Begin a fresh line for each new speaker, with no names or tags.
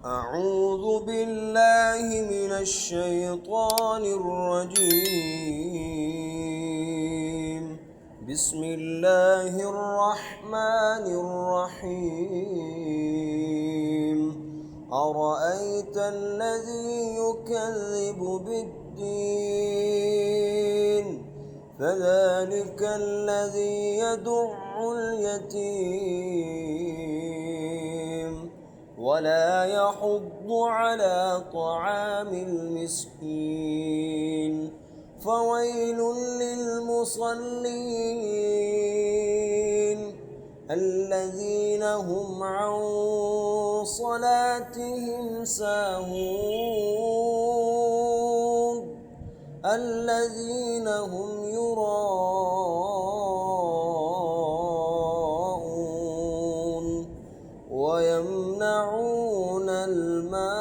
أعوذ بالله من الشيطان الرجيم. بسم الله الرحمن الرحيم. أرأيت الذي يكذب بالدين فذلك الذي يدع اليتيم ولا يحض على طعام المسكين فويل للمصلين الذين هم عن صلاتهم ساهون الذين هم يراءون ويمنعون الماعون.